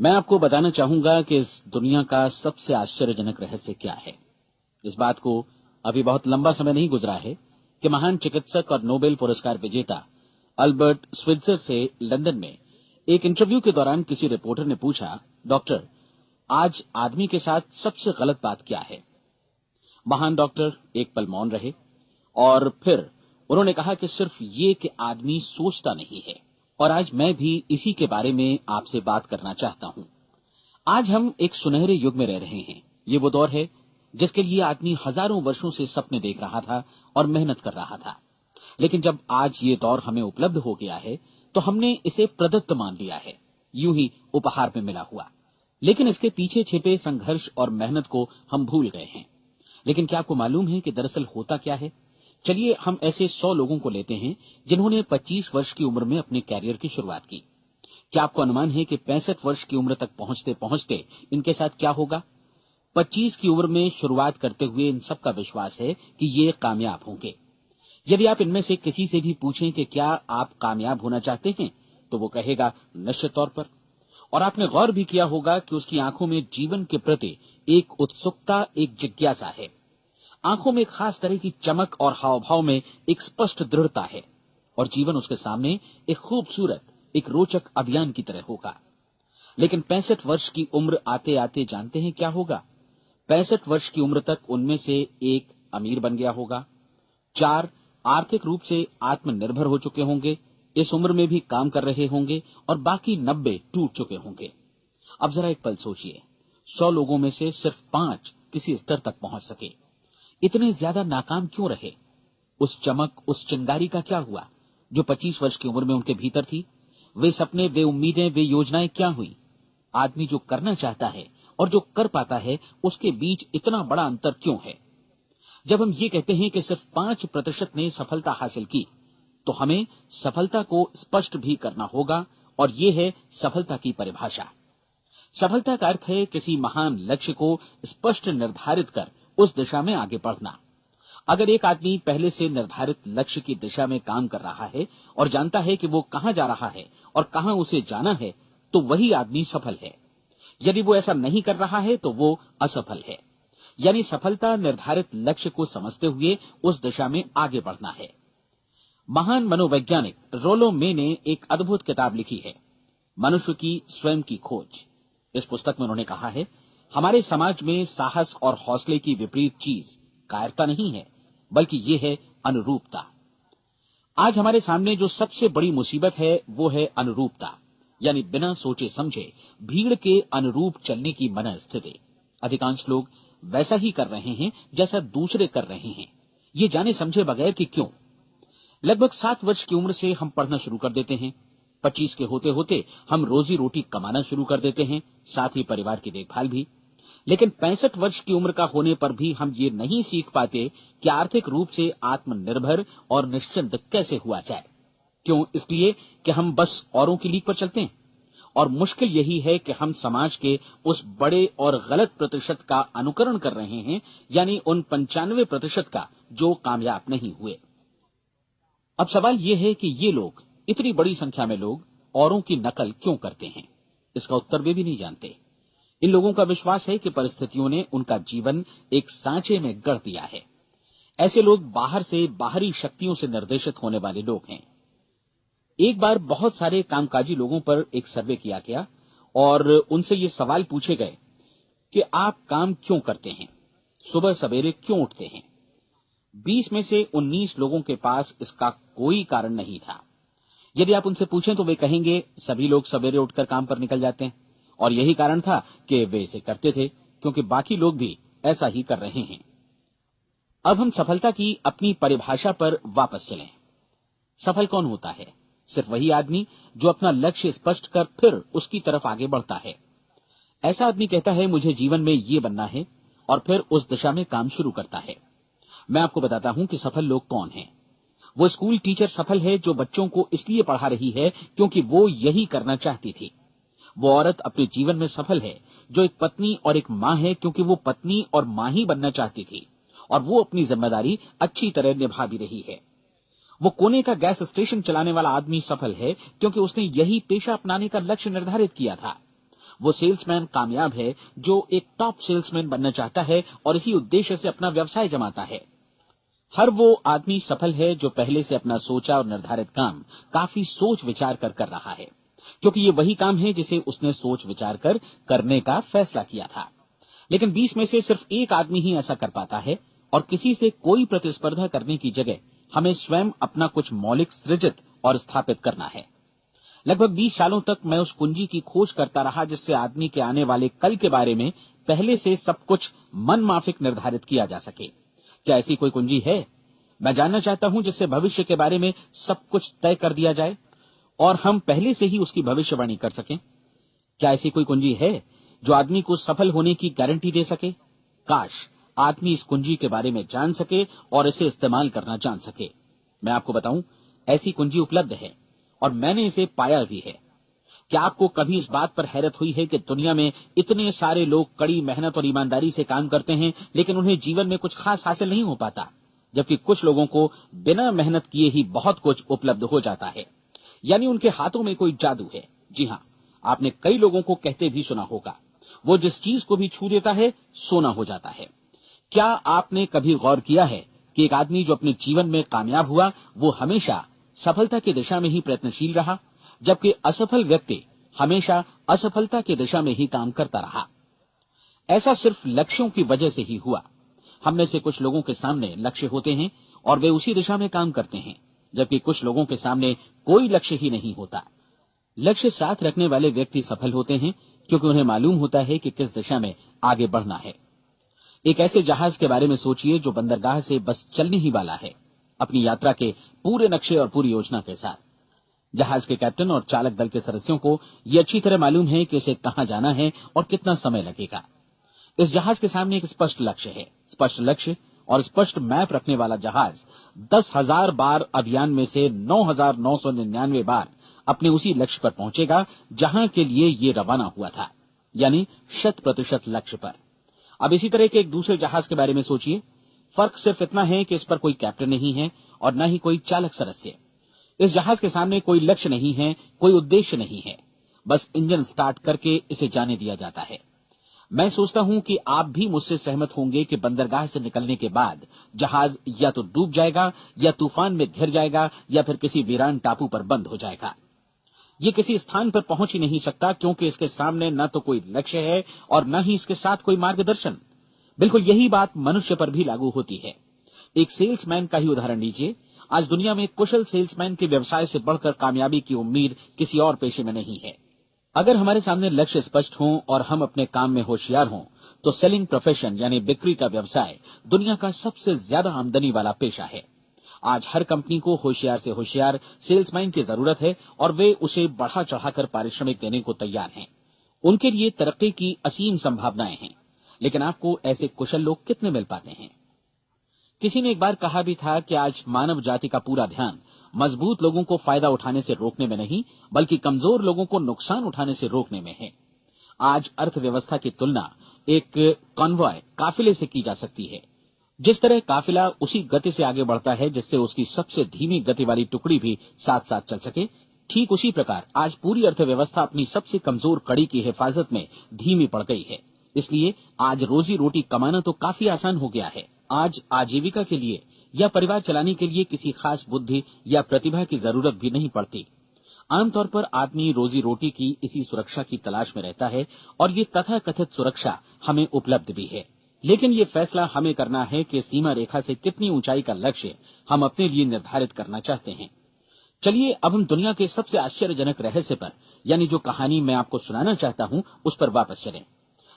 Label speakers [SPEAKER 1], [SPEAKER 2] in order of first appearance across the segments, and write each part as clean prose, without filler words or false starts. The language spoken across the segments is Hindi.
[SPEAKER 1] मैं आपको बताना चाहूंगा कि इस दुनिया का सबसे आश्चर्यजनक रहस्य क्या है। इस बात को अभी बहुत लंबा समय नहीं गुजरा है कि महान चिकित्सक और नोबेल पुरस्कार विजेता अल्बर्ट स्विट्जर से लंदन में एक इंटरव्यू के दौरान किसी रिपोर्टर ने पूछा, डॉक्टर, आज आदमी के साथ सबसे गलत बात क्या है। महान डॉक्टर एक पल मौन रहे और फिर उन्होंने कहा कि सिर्फ ये कि आदमी सोचता नहीं है। और आज मैं भी इसी के बारे में आपसे बात करना चाहता हूं। आज हम एक सुनहरे युग में रह रहे हैं। ये वो दौर है जिसके लिए आदमी हजारों वर्षों से सपने देख रहा था और मेहनत कर रहा था। लेकिन जब आज ये दौर हमें उपलब्ध हो गया है तो हमने इसे प्रदत्त मान लिया है, यूं ही उपहार में मिला हुआ। लेकिन इसके पीछे छिपे संघर्ष और मेहनत को हम भूल गए हैं। लेकिन क्या आपको मालूम है कि दरअसल होता क्या है? चलिए हम ऐसे 100 लोगों को लेते हैं जिन्होंने 25 वर्ष की उम्र में अपने कैरियर की शुरुआत की। क्या आपको अनुमान है कि 65 वर्ष की उम्र तक पहुंचते पहुंचते इनके साथ क्या होगा? 25 की उम्र में शुरुआत करते हुए इन सबका विश्वास है कि ये कामयाब होंगे। यदि आप इनमें से किसी से भी पूछें कि क्या आप कामयाब होना चाहते हैं, तो वो कहेगा निश्चित तौर पर। और आपने गौर भी किया होगा कि उसकी आंखों में जीवन के प्रति एक उत्सुकता, एक जिज्ञासा है। आंखों में एक खास तरह की चमक और हाव भाव में एक स्पष्ट दृढ़ता है और जीवन उसके सामने एक खूबसूरत, एक रोचक अभियान की तरह होगा। लेकिन 65 वर्ष की उम्र आते आते जानते हैं क्या होगा? 65 वर्ष की उम्र तक उनमें से एक अमीर बन गया होगा, 4 आर्थिक रूप से आत्मनिर्भर हो चुके होंगे, इस उम्र में भी काम कर रहे होंगे और बाकी 90 टूट चुके होंगे। अब जरा एक पल सोचिए, 100 लोगों में से सिर्फ 5 किसी स्तर तक पहुंच सके। इतने ज्यादा नाकाम क्यों रहे? उस चमक, उस चिंगारी का क्या हुआ जो 25 वर्ष की उम्र में उनके भीतर थी? वे सपने, वे उम्मीदें, वे योजनाएं क्या हुई? आदमी जो करना चाहता है और जो कर पाता है, उसके बीच इतना बड़ा अंतर क्यों है? जब हम ये कहते हैं कि सिर्फ 5% ने सफलता हासिल की, तो हमें सफलता को स्पष्ट भी करना होगा और ये है सफलता की परिभाषा। सफलता का अर्थ है किसी महान लक्ष्य को स्पष्ट निर्धारित कर उस दिशा में आगे बढ़ना। अगर एक आदमी पहले से निर्धारित लक्ष्य की दिशा में काम कर रहा है और जानता है कि वो कहां जा रहा है और कहां उसे जाना है, तो वही आदमी सफल है। यदि वो ऐसा नहीं कर रहा है तो वो असफल है। यानी सफलता निर्धारित लक्ष्य को समझते हुए उस दिशा में आगे बढ़ना है। महान मनोवैज्ञानिक रोलो मे ने एक अद्भुत किताब लिखी है, मनुष्य की स्वयं की खोज। इस पुस्तक में उन्होंने कहा है, हमारे समाज में साहस और हौसले की विपरीत चीज कायरता नहीं है, बल्कि ये है अनुरूपता। आज हमारे सामने जो सबसे बड़ी मुसीबत है वो है अनुरूपता, यानी बिना सोचे समझे भीड़ के अनुरूप चलने की मनस्थिति। अधिकांश लोग वैसा ही कर रहे हैं जैसा दूसरे कर रहे हैं, ये जाने समझे बगैर कि क्यों। लगभग 7 वर्ष की उम्र से हम पढ़ना शुरू कर देते हैं। 25 के होते होते हम रोजी रोटी कमाना शुरू कर देते हैं, साथ ही परिवार की देखभाल भी। लेकिन 65 वर्ष की उम्र का होने पर भी हम ये नहीं सीख पाते कि आर्थिक रूप से आत्मनिर्भर और निश्चिंत कैसे हुआ जाए। क्यों? इसलिए कि हम बस औरों की लीक पर चलते हैं। और मुश्किल यही है कि हम समाज के उस बड़े और गलत प्रतिशत का अनुकरण कर रहे हैं, यानी उन 95% का जो कामयाब नहीं हुए। अब सवाल यह है कि ये लोग, इतनी बड़ी संख्या में लोग, औरों की नकल क्यों करते हैं? इसका उत्तर वे भी नहीं जानते। इन लोगों का विश्वास है कि परिस्थितियों ने उनका जीवन एक सांचे में गढ़ दिया है। ऐसे लोग बाहर से, बाहरी शक्तियों से निर्देशित होने वाले लोग हैं। एक बार बहुत सारे कामकाजी लोगों पर एक सर्वे किया गया और उनसे ये सवाल पूछे गए कि आप काम क्यों करते हैं, सुबह सवेरे क्यों उठते हैं? 20 में से 19 लोगों के पास इसका कोई कारण नहीं था। यदि आप उनसे पूछें तो वे कहेंगे सभी लोग सवेरे उठकर काम पर निकल जाते हैं और यही कारण था कि वे इसे करते थे क्योंकि बाकी लोग भी ऐसा ही कर रहे हैं। अब हम सफलता की अपनी परिभाषा पर वापस चलें। सफल कौन होता है? सिर्फ वही आदमी जो अपना लक्ष्य स्पष्ट कर फिर उसकी तरफ आगे बढ़ता है। ऐसा आदमी कहता है मुझे जीवन में ये बनना है और फिर उस दिशा में काम शुरू करता है। मैं आपको बताता हूं कि सफल लोग कौन हैं। वो स्कूल टीचर सफल है जो बच्चों को इसलिए पढ़ा रही है क्योंकि वो यही करना चाहती थी। वो औरत अपने जीवन में सफल है जो एक पत्नी और एक मां है क्योंकि वो पत्नी और मां ही बनना चाहती थी और वो अपनी जिम्मेदारी अच्छी तरह निभा भी रही है। वो कोने का गैस स्टेशन चलाने वाला आदमी सफल है क्योंकि उसने यही पेशा अपनाने का लक्ष्य निर्धारित किया था। वो सेल्समैन कामयाब है जो एक टॉप सेल्समैन बनना चाहता है और इसी उद्देश्य से अपना व्यवसाय जमाता है। हर वो आदमी सफल है जो पहले से अपना सोचा और निर्धारित काम काफी सोच विचार कर रहा है, क्योंकि ये वही काम है जिसे उसने सोच विचार कर करने का फैसला किया था। लेकिन 20 में से सिर्फ एक आदमी ही ऐसा कर पाता है, और किसी से कोई प्रतिस्पर्धा करने की जगह हमें स्वयं अपना कुछ मौलिक सृजित और स्थापित करना है। लगभग 20 सालों तक मैं उस कुंजी की खोज करता रहा जिससे आदमी के आने वाले कल के बारे में पहले से सब कुछ मन माफिक निर्धारित किया जा सके। क्या ऐसी कोई कुंजी है? मैं जानना चाहता हूं जिससे भविष्य के बारे में सब कुछ तय कर दिया जाए और हम पहले से ही उसकी भविष्यवाणी कर सकें। क्या ऐसी कोई कुंजी है जो आदमी को सफल होने की गारंटी दे सके? काश आदमी इस कुंजी के बारे में जान सके और इसे इस्तेमाल करना जान सके। मैं आपको बताऊं, ऐसी कुंजी उपलब्ध है और मैंने इसे पाया भी है। क्या आपको कभी इस बात पर हैरत हुई है कि दुनिया में इतने सारे लोग कड़ी मेहनत और ईमानदारी से काम करते हैं, लेकिन उन्हें जीवन में कुछ खास हासिल नहीं हो पाता, जबकि कुछ लोगों को बिना मेहनत किए ही बहुत कुछ उपलब्ध हो जाता है। यानी उनके हाथों में कोई जादू है। जी हाँ, आपने कई लोगों को कहते भी सुना होगा, वो जिस चीज को भी छू देता है सोना हो जाता है। क्या आपने कभी गौर किया है कि एक आदमी जो अपने जीवन में कामयाब हुआ वो हमेशा सफलता की दिशा में ही प्रयत्नशील रहा, जबकि असफल व्यक्ति हमेशा असफलता की दिशा में ही काम करता रहा? ऐसा सिर्फ लक्ष्यों की वजह से ही हुआ। हम में से कुछ लोगों के सामने लक्ष्य होते हैं और वे उसी दिशा में काम करते हैं, जबकि कुछ लोगों के सामने कोई लक्ष्य ही नहीं होता। लक्ष्य साथ रखने वाले व्यक्ति सफल होते हैं क्योंकि उन्हें मालूम होता है कि किस दिशा में आगे बढ़ना है। एक ऐसे जहाज के बारे में सोचिए जो बंदरगाह से बस चलने ही वाला है, अपनी यात्रा के पूरे नक्शे और पूरी योजना के साथ। जहाज के कैप्टन और चालक दल के सदस्यों को यह अच्छी तरह मालूम है कि उसे कहां जाना है और कितना समय लगेगा। इस जहाज के सामने एक स्पष्ट लक्ष्य है। स्पष्ट लक्ष्य और स्पष्ट मैप रखने वाला जहाज 10,000 बार अभियान में से 9,999 बार अपने उसी लक्ष्य पर पहुंचेगा जहां के लिए ये रवाना हुआ था, यानी 100% लक्ष्य पर। अब इसी तरह के एक दूसरे जहाज के बारे में सोचिए। फर्क सिर्फ इतना है कि इस पर कोई कैप्टन नहीं है और न ही कोई चालक सदस्य। इस जहाज के सामने कोई लक्ष्य नहीं है, कोई उद्देश्य नहीं है, बस इंजन स्टार्ट करके इसे जाने दिया जाता है। मैं सोचता हूं कि आप भी मुझसे सहमत होंगे कि बंदरगाह से निकलने के बाद जहाज या तो डूब जाएगा या तूफान में घिर जाएगा या फिर किसी वीरान टापू पर बंद हो जाएगा। ये किसी स्थान पर पहुंच ही नहीं सकता क्योंकि इसके सामने न तो कोई लक्ष्य है और न ही इसके साथ कोई मार्गदर्शन। बिल्कुल यही बात मनुष्य पर भी लागू होती है। एक सेल्समैन का ही उदाहरण लीजिए। आज दुनिया में कुशल सेल्समैन के व्यवसाय से बढ़कर कामयाबी की उम्मीद किसी और पेशे में नहीं है। अगर हमारे सामने लक्ष्य स्पष्ट हों और हम अपने काम में होशियार हों तो सेलिंग प्रोफेशन यानी बिक्री का व्यवसाय दुनिया का सबसे ज्यादा आमदनी वाला पेशा है। आज हर कंपनी को होशियार से होशियार सेल्समैन की जरूरत है और वे उसे बढ़ा चढ़ाकर पारिश्रमिक देने को तैयार हैं। उनके लिए तरक्की की असीम संभावनाएं हैं, लेकिन आपको ऐसे कुशल लोग कितने मिल पाते हैं? किसी ने एक बार कहा भी था कि आज मानव जाति का पूरा ध्यान मजबूत लोगों को फायदा उठाने से रोकने में नहीं, बल्कि कमजोर लोगों को नुकसान उठाने से रोकने में है। आज अर्थव्यवस्था की तुलना एक कॉन्वॉय काफिले से की जा सकती है। जिस तरह काफिला उसी गति से आगे बढ़ता है जिससे उसकी सबसे धीमी गति वाली टुकड़ी भी साथ साथ चल सके, ठीक उसी प्रकार आज पूरी अर्थव्यवस्था अपनी सबसे कमजोर कड़ी की हिफाजत में धीमी पड़ गई है। इसलिए आज रोजी रोटी कमाना तो काफी आसान हो गया है। आज आजीविका के लिए या परिवार चलाने के लिए किसी खास बुद्धि या प्रतिभा की जरूरत भी नहीं पड़ती। आमतौर पर आदमी रोजी रोटी की इसी सुरक्षा की तलाश में रहता है और ये तथाकथित सुरक्षा हमें उपलब्ध भी है। लेकिन ये फैसला हमें करना है कि सीमा रेखा से कितनी ऊंचाई का लक्ष्य हम अपने लिए निर्धारित करना चाहते हैं। चलिए अब हम दुनिया के सबसे आश्चर्यजनक रहस्य पर, यानी जो कहानी मैं आपको सुनाना चाहता हूं, उस पर वापस चलें।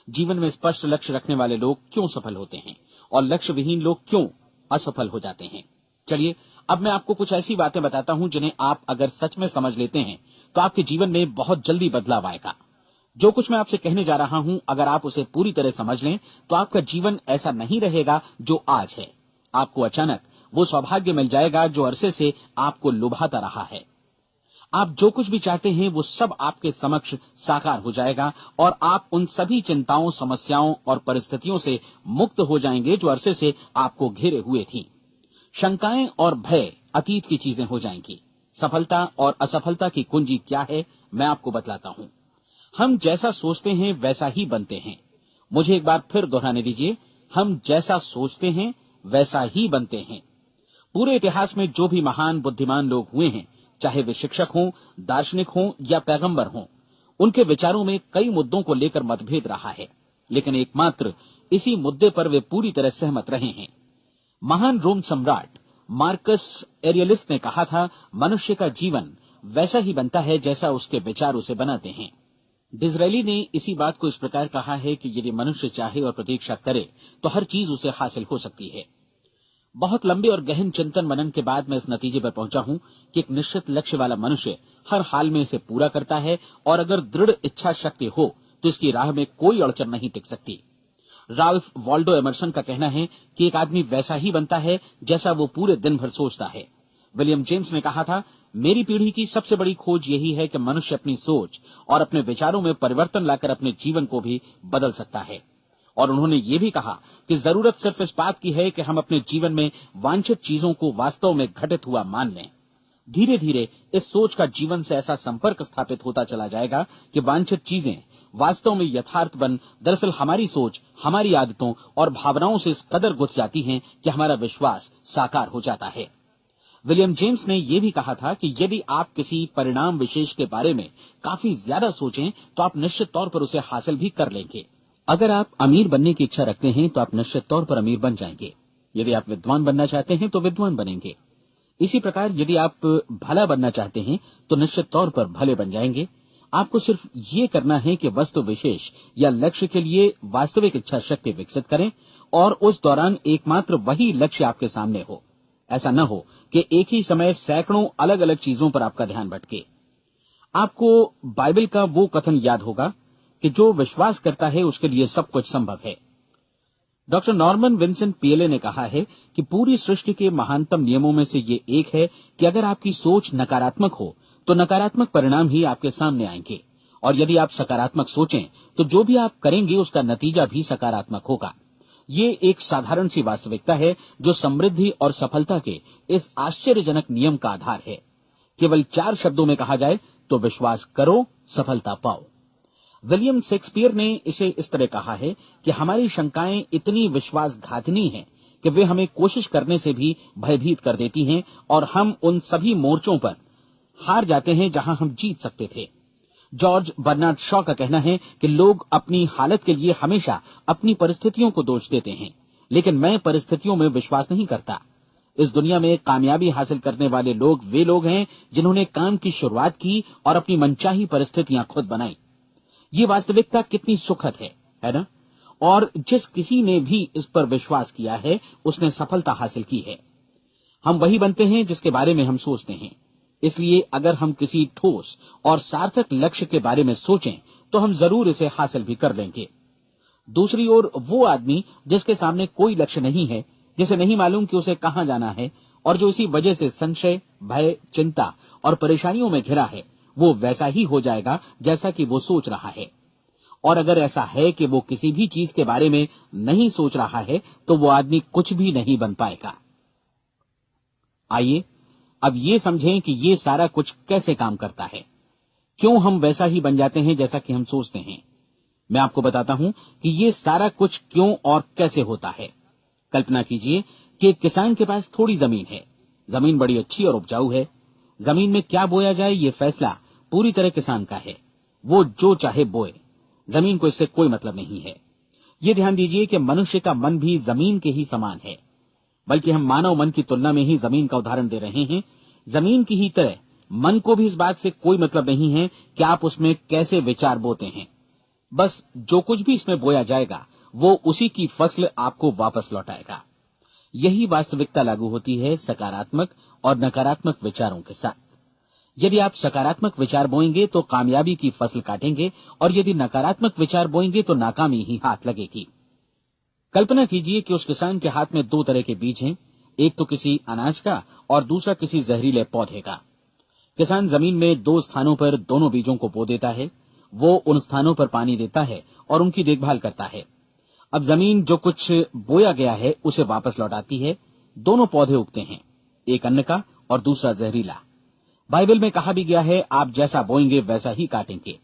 [SPEAKER 1] जीवन में स्पष्ट लक्ष्य रखने वाले लोग क्यों सफल होते हैं और लक्ष्य विहीन लोग क्यों असफल हो जाते हैं? चलिए अब मैं आपको कुछ ऐसी बातें बताता हूं जिन्हें आप अगर सच में समझ लेते हैं तो आपके जीवन में बहुत जल्दी बदलाव आएगा। जो कुछ मैं आपसे कहने जा रहा हूं, अगर आप उसे पूरी तरह समझ लें तो आपका जीवन ऐसा नहीं रहेगा जो आज है। आपको अचानक वो सौभाग्य मिल जाएगा जो अरसे से आपको लुभाता रहा है। आप जो कुछ भी चाहते हैं वो सब आपके समक्ष साकार हो जाएगा और आप उन सभी चिंताओं, समस्याओं और परिस्थितियों से मुक्त हो जाएंगे जो अरसे से आपको घेरे हुए थी। शंकाएं और भय अतीत की चीजें हो जाएंगी। सफलता और असफलता की कुंजी क्या है, मैं आपको बतलाता हूं। हम जैसा सोचते हैं वैसा ही बनते हैं। मुझे एक बार फिर दोहराने दीजिए, हम जैसा सोचते हैं वैसा ही बनते हैं। पूरे इतिहास में जो भी महान बुद्धिमान लोग हुए हैं, चाहे वे शिक्षक हों, दार्शनिक हों या पैगंबर हों, उनके विचारों में कई मुद्दों को लेकर मतभेद रहा है, लेकिन एकमात्र इसी मुद्दे पर वे पूरी तरह सहमत रहे हैं। महान रोम सम्राट मार्कस एरियलिस ने कहा था, मनुष्य का जीवन वैसा ही बनता है जैसा उसके विचार उसे बनाते हैं। डिज़रायली ने इसी बात को इस प्रकार कहा है कि यदि मनुष्य चाहे और प्रतीक्षा करे तो हर चीज उसे हासिल हो सकती है। बहुत लंबे और गहन चिंतन मनन के बाद मैं इस नतीजे पर पहुंचा हूं कि एक निश्चित लक्ष्य वाला मनुष्य हर हाल में इसे पूरा करता है, और अगर दृढ़ इच्छा शक्ति हो तो इसकी राह में कोई अड़चन नहीं टिक सकती। राल्फ वॉल्डो एमर्सन का कहना है कि एक आदमी वैसा ही बनता है जैसा वो पूरे दिन भर सोचता है। विलियम जेम्स ने कहा था, मेरी पीढ़ी की सबसे बड़ी खोज यही है कि मनुष्य अपनी सोच और अपने विचारों में परिवर्तन लाकर अपने जीवन को भी बदल सकता है। और उन्होंने ये भी कहा कि जरूरत सिर्फ इस बात की है कि हम अपने जीवन में वांछित चीजों को वास्तव में घटित हुआ मान लें। धीरे धीरे इस सोच का जीवन से ऐसा संपर्क स्थापित होता चला जाएगा कि वांछित चीजें वास्तव में यथार्थ बन दरअसल हमारी सोच, हमारी आदतों और भावनाओं से इस कदर गुथ जाती हैं कि हमारा विश्वास साकार हो जाता है। विलियम जेम्स ने यह भी कहा था कि यदि आप किसी परिणाम विशेष के बारे में काफी ज्यादा सोचें तो आप निश्चित तौर पर उसे हासिल भी कर लेंगे। अगर आप अमीर बनने की इच्छा रखते हैं तो आप निश्चित तौर पर अमीर बन जाएंगे। यदि आप विद्वान बनना चाहते हैं तो विद्वान बनेंगे। इसी प्रकार यदि आप भला बनना चाहते हैं तो निश्चित तौर पर भले बन जाएंगे। आपको सिर्फ ये करना है कि वस्तु विशेष या लक्ष्य के लिए वास्तविक इच्छा शक्ति विकसित करें, और उस दौरान एकमात्र वही लक्ष्य आपके सामने हो। ऐसा न हो कि एक ही समय सैकड़ों अलग अलग चीजों पर आपका ध्यान भटके। आपको बाइबल का वो कथन याद होगा कि जो विश्वास करता है उसके लिए सब कुछ संभव है। डॉक्टर नॉर्मन विंसेंट पीएले ने कहा है कि पूरी सृष्टि के महानतम नियमों में से ये एक है कि अगर आपकी सोच नकारात्मक हो तो नकारात्मक परिणाम ही आपके सामने आएंगे, और यदि आप सकारात्मक सोचें तो जो भी आप करेंगे उसका नतीजा भी सकारात्मक होगा। ये एक साधारण सी वास्तविकता है जो समृद्धि और सफलता के इस आश्चर्यजनक नियम का आधार है। केवल 4 शब्दों में कहा जाए तो विश्वास करो, सफलता पाओ। विलियम शेक्सपियर ने इसे इस तरह कहा है कि हमारी शंकाएं इतनी विश्वासघातिनी हैं कि वे हमें कोशिश करने से भी भयभीत कर देती हैं, और हम उन सभी मोर्चों पर हार जाते हैं जहां हम जीत सकते थे। जॉर्ज बर्नार्ड शॉ का कहना है कि लोग अपनी हालत के लिए हमेशा अपनी परिस्थितियों को दोष देते हैं, लेकिन मैं परिस्थितियों में विश्वास नहीं करता। इस दुनिया में कामयाबी हासिल करने वाले लोग वे लोग हैं जिन्होंने काम की शुरुआत की और अपनी मनचाही परिस्थितियां खुद बनाई। ये वास्तविकता कितनी सुखद है ना? और जिस किसी ने भी इस पर विश्वास किया है उसने सफलता हासिल की है। हम वही बनते हैं जिसके बारे में हम सोचते हैं। इसलिए अगर हम किसी ठोस और सार्थक लक्ष्य के बारे में सोचें तो हम जरूर इसे हासिल भी कर लेंगे। दूसरी ओर वो आदमी जिसके सामने कोई लक्ष्य नहीं है, जिसे नहीं मालूम कि उसे कहां जाना है, और जो इसी वजह से संशय, भय, चिंता और परेशानियों में घिरा है, वो वैसा ही हो जाएगा जैसा कि वो सोच रहा है। और अगर ऐसा है कि वो किसी भी चीज के बारे में नहीं सोच रहा है तो वो आदमी कुछ भी नहीं बन पाएगा। आइए अब ये समझें कि ये सारा कुछ कैसे काम करता है, क्यों हम वैसा ही बन जाते हैं जैसा कि हम सोचते हैं। मैं आपको बताता हूं कि ये सारा कुछ क्यों और कैसे होता है। कल्पना कीजिए कि एक किसान के पास थोड़ी जमीन है। जमीन बड़ी अच्छी और उपजाऊ है। जमीन में क्या बोया जाए ये फैसला पूरी तरह किसान का है। वो जो चाहे बोए, जमीन को इससे कोई मतलब नहीं है। ये ध्यान दीजिए कि मनुष्य का मन भी जमीन के ही समान है, बल्कि हम मानव मन की तुलना में ही जमीन का उदाहरण दे रहे हैं। जमीन की ही तरह मन को भी इस बात से कोई मतलब नहीं है कि आप उसमें कैसे विचार बोते हैं। बस जो कुछ भी इसमें बोया जाएगा वो उसी की फसल आपको वापस लौटाएगा। यही वास्तविकता लागू होती है सकारात्मक और नकारात्मक विचारों के साथ। यदि आप सकारात्मक विचार बोएंगे तो कामयाबी की फसल काटेंगे, और यदि नकारात्मक विचार बोएंगे तो नाकामी ही हाथ लगेगी। कल्पना कीजिए कि उस किसान के हाथ में 2 तरह के बीज हैं, एक तो किसी अनाज का और दूसरा किसी जहरीले पौधे का। किसान जमीन में 2 स्थानों पर दोनों बीजों को बो देता है। वो उन स्थानों पर पानी देता है और उनकी देखभाल करता है। अब जमीन जो कुछ बोया गया है उसे वापस लौटाती है। दोनों पौधे उगते हैं, एक अन्न का और दूसरा जहरीला। बाइबल में कहा भी गया है, आप जैसा बोएंगे वैसा ही काटेंगे।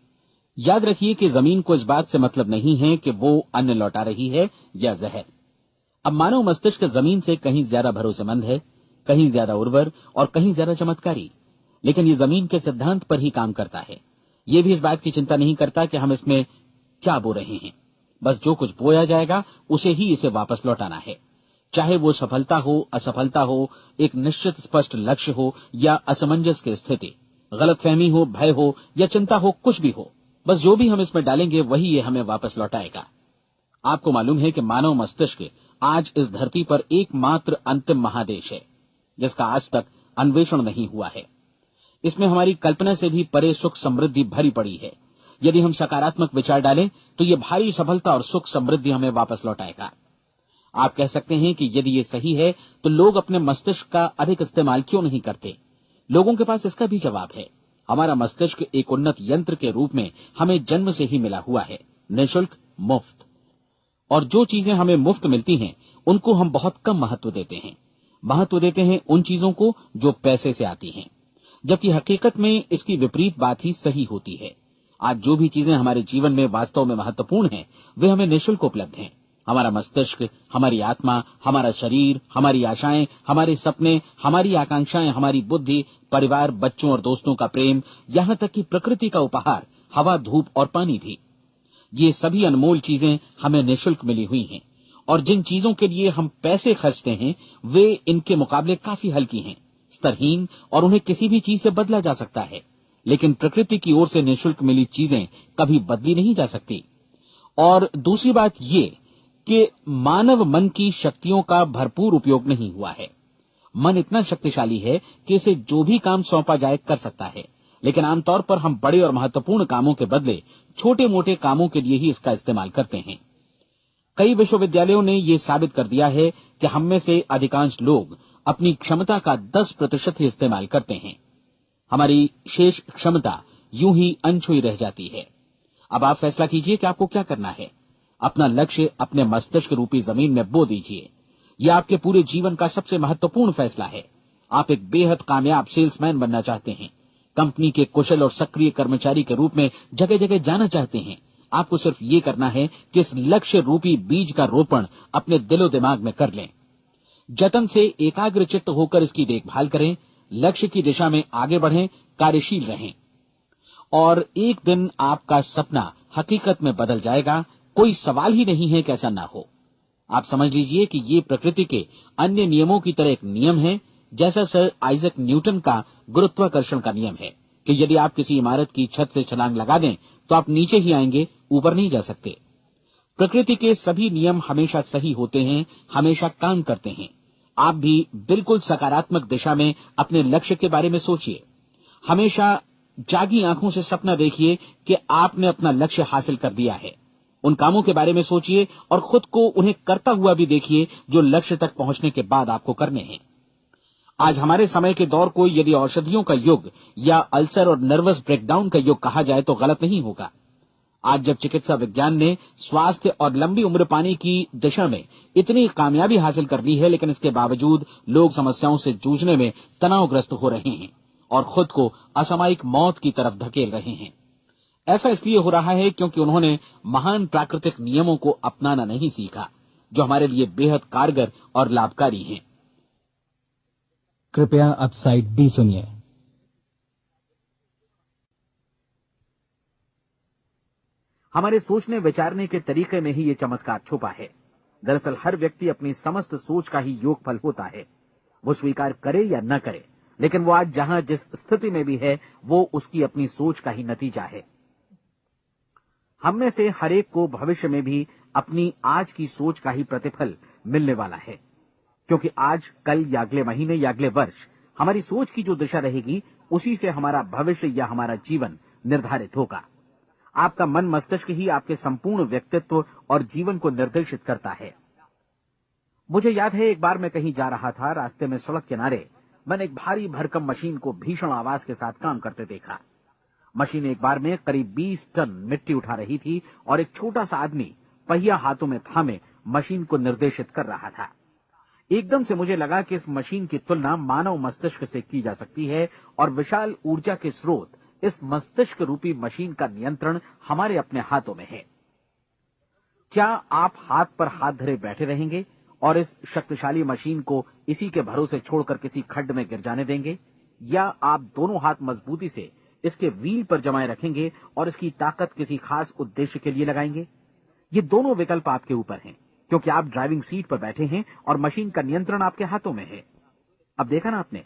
[SPEAKER 1] याद रखिए कि जमीन को इस बात से मतलब नहीं है कि वो अन्न लौटा रही है या जहर। अब मानव मस्तिष्क जमीन से कहीं ज्यादा भरोसेमंद है, कहीं ज्यादा उर्वर और कहीं ज्यादा चमत्कारी, लेकिन ये जमीन के सिद्धांत पर ही काम करता है। ये भी इस बात की चिंता नहीं करता कि हम इसमें क्या बो रहे हैं। बस जो कुछ बोया जाएगा उसे ही इसे वापस लौटाना है, चाहे वो सफलता हो, असफलता हो, एक निश्चित स्पष्ट लक्ष्य हो या असमंजस की स्थिति, गलतफहमी हो, भय हो या चिंता हो, कुछ भी हो, बस जो भी हम इसमें डालेंगे वही ये हमें वापस लौटाएगा। आपको मालूम है कि मानव मस्तिष्क आज इस धरती पर एकमात्र अंतिम महादेश है जिसका आज तक अन्वेषण नहीं हुआ है। इसमें हमारी कल्पना से भी परे सुख समृद्धि भरी पड़ी है। यदि हम सकारात्मक विचार डालें तो ये भारी सफलता और सुख समृद्धि हमें वापस लौटाएगा। आप कह सकते हैं कि यदि ये सही है तो लोग अपने मस्तिष्क का अधिक इस्तेमाल क्यों नहीं करते? लोगों के पास इसका भी जवाब है। हमारा मस्तिष्क एक उन्नत यंत्र के रूप में हमें जन्म से ही मिला हुआ है, निःशुल्क, मुफ्त। और जो चीजें हमें मुफ्त मिलती हैं उनको हम बहुत कम महत्व देते हैं। महत्व देते हैं उन चीजों को जो पैसे से आती हैं, जबकि हकीकत में इसकी विपरीत बात ही सही होती है। आज जो भी चीजें हमारे जीवन में वास्तव में महत्वपूर्ण हैं वे हमें निःशुल्क उपलब्ध हैं। हमारा मस्तिष्क, हमारी आत्मा, हमारा शरीर, हमारी आशाएं, हमारे सपने, हमारी आकांक्षाएं, हमारी बुद्धि, परिवार, बच्चों और दोस्तों का प्रेम, यहां तक कि प्रकृति का उपहार, हवा, धूप और पानी भी, ये सभी अनमोल चीजें हमें निःशुल्क मिली हुई हैं। और जिन चीजों के लिए हम पैसे खर्चते हैं वे इनके मुकाबले काफी हल्की हैं, स्तरहीन, और उन्हें किसी भी चीज से बदला जा सकता है। लेकिन प्रकृति की ओर से निःशुल्क मिली चीजें कभी बदली नहीं जा सकती। और दूसरी बात ये कि मानव मन की शक्तियों का भरपूर उपयोग नहीं हुआ है। मन इतना शक्तिशाली है कि इसे जो भी काम सौंपा जाए कर सकता है, लेकिन आमतौर पर हम बड़े और महत्वपूर्ण कामों के बदले छोटे मोटे कामों के लिए ही इसका इस्तेमाल करते हैं। कई विश्वविद्यालयों ने यह साबित कर दिया है कि हम में से अधिकांश लोग अपनी क्षमता का 10% ही इस्तेमाल करते हैं। हमारी शेष क्षमता यूं ही अनछुई रह जाती है। अब आप फैसला कीजिए कि आपको क्या करना है। अपना लक्ष्य अपने मस्तिष्क रूपी जमीन में बो दीजिए। यह आपके पूरे जीवन का सबसे महत्वपूर्ण फैसला है। आप एक बेहद कामयाब सेल्समैन बनना चाहते हैं, कंपनी के कुशल और सक्रिय कर्मचारी के रूप में जगह जगह जाना चाहते हैं। आपको सिर्फ ये करना है कि इस लक्ष्य रूपी बीज का रोपण अपने दिलो दिमाग में कर लें। जतन से एकाग्रचित्त होकर इसकी देखभाल करें, लक्ष्य की दिशा में आगे बढ़ें, कार्यशील रहें, और एक दिन आपका सपना हकीकत में बदल जाएगा। कोई सवाल ही नहीं है कि ऐसा ना हो। आप समझ लीजिए कि ये प्रकृति के अन्य नियमों की तरह एक नियम है, जैसा सर आइजक न्यूटन का गुरुत्वाकर्षण का नियम है कि यदि आप किसी इमारत की छत से छलांग लगा दें तो आप नीचे ही आएंगे, ऊपर नहीं जा सकते। प्रकृति के सभी नियम हमेशा सही होते हैं, हमेशा काम करते हैं। आप भी बिल्कुल सकारात्मक दिशा में अपने लक्ष्य के बारे में सोचिए। हमेशा जागी आंखों से सपना देखिए कि आपने अपना लक्ष्य हासिल कर दिया है। उन कामों के बारे में सोचिए और खुद को उन्हें करता हुआ भी देखिए जो लक्ष्य तक पहुंचने के बाद आपको करने हैं। आज हमारे समय के दौर को यदि औषधियों का युग या अल्सर और नर्वस ब्रेकडाउन का युग कहा जाए तो गलत नहीं होगा। आज जब चिकित्सा विज्ञान ने स्वास्थ्य और लंबी उम्र पाने की दिशा में इतनी कामयाबी हासिल कर ली है, लेकिन इसके बावजूद लोग समस्याओं से जूझने में तनावग्रस्त हो रहे हैं और खुद को असामयिक मौत की तरफ धकेल रहे हैं। ऐसा इसलिए हो रहा है क्योंकि उन्होंने महान प्राकृतिक नियमों को अपनाना नहीं सीखा, जो हमारे लिए बेहद कारगर और लाभकारी हैं।
[SPEAKER 2] कृपया अब साइड बी सुनिए।
[SPEAKER 1] हमारे सोचने विचारने के तरीके में ही ये चमत्कार छुपा है। दरअसल हर व्यक्ति अपनी समस्त सोच का ही योगफल होता है, वो स्वीकार करे या न करे, लेकिन वो आज जहां जिस स्थिति में भी है वो उसकी अपनी सोच का ही नतीजा है। हम में से हर एक को भविष्य में भी अपनी आज की सोच का ही प्रतिफल मिलने वाला है, क्योंकि आज, कल या अगले महीने या अगले वर्ष हमारी सोच की जो दिशा रहेगी उसी से हमारा भविष्य या हमारा जीवन निर्धारित होगा। आपका मन मस्तिष्क ही आपके संपूर्ण व्यक्तित्व और जीवन को निर्देशित करता है। मुझे याद है, एक बार मैं कहीं जा रहा था, रास्ते में सड़क किनारे मैंने एक भारी भरकम मशीन को भीषण आवाज के साथ काम करते देखा। मशीन एक बार में करीब 20 टन मिट्टी उठा रही थी और एक छोटा सा आदमी पहिया हाथों में थामे मशीन को निर्देशित कर रहा था। एकदम से मुझे लगा कि इस मशीन की तुलना मानव मस्तिष्क से की जा सकती है और विशाल ऊर्जा के स्रोत इस मस्तिष्क रूपी मशीन का नियंत्रण हमारे अपने हाथों में है। क्या आप हाथ पर हाथ धरे बैठे रहेंगे और इस शक्तिशाली मशीन को इसी के भरोसे छोड़कर किसी खड्ड में गिर जाने देंगे, या आप दोनों हाथ मजबूती से इसके व्हील पर जमाए रखेंगे और इसकी ताकत किसी खास उद्देश्य के लिए लगाएंगे? ये दोनों विकल्प आपके ऊपर हैं, क्योंकि आप ड्राइविंग सीट पर बैठे हैं और मशीन का नियंत्रण आपके हाथों में है। अब देखा ना आपने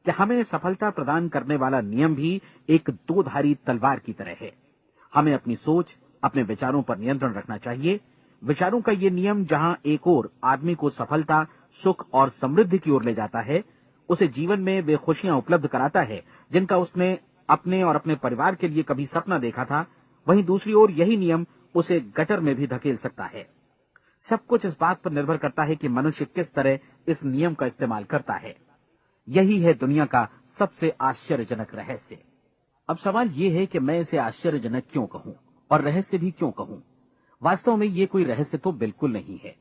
[SPEAKER 1] कि हमें सफलता प्रदान करने वाला नियम भी एक दो-धारी तलवार की तरह है। हमें अपनी सोच, अपने विचारों पर नियंत्रण रखना चाहिए। विचारों का ये नियम जहां एक ओर आदमी को सफलता, सुख और समृद्धि की ओर ले जाता है, उसे जीवन में वे खुशियां उपलब्ध कराता है जिनका उसने अपने और अपने परिवार के लिए कभी सपना देखा था, वहीं दूसरी ओर यही नियम उसे गटर में भी धकेल सकता है। सब कुछ इस बात पर निर्भर करता है कि मनुष्य किस तरह इस नियम का इस्तेमाल करता है। यही है दुनिया का सबसे आश्चर्यजनक रहस्य। अब सवाल यह है कि मैं इसे आश्चर्यजनक क्यों कहूं और रहस्य भी क्यों कहूं? वास्तव में ये कोई रहस्य तो बिल्कुल नहीं है।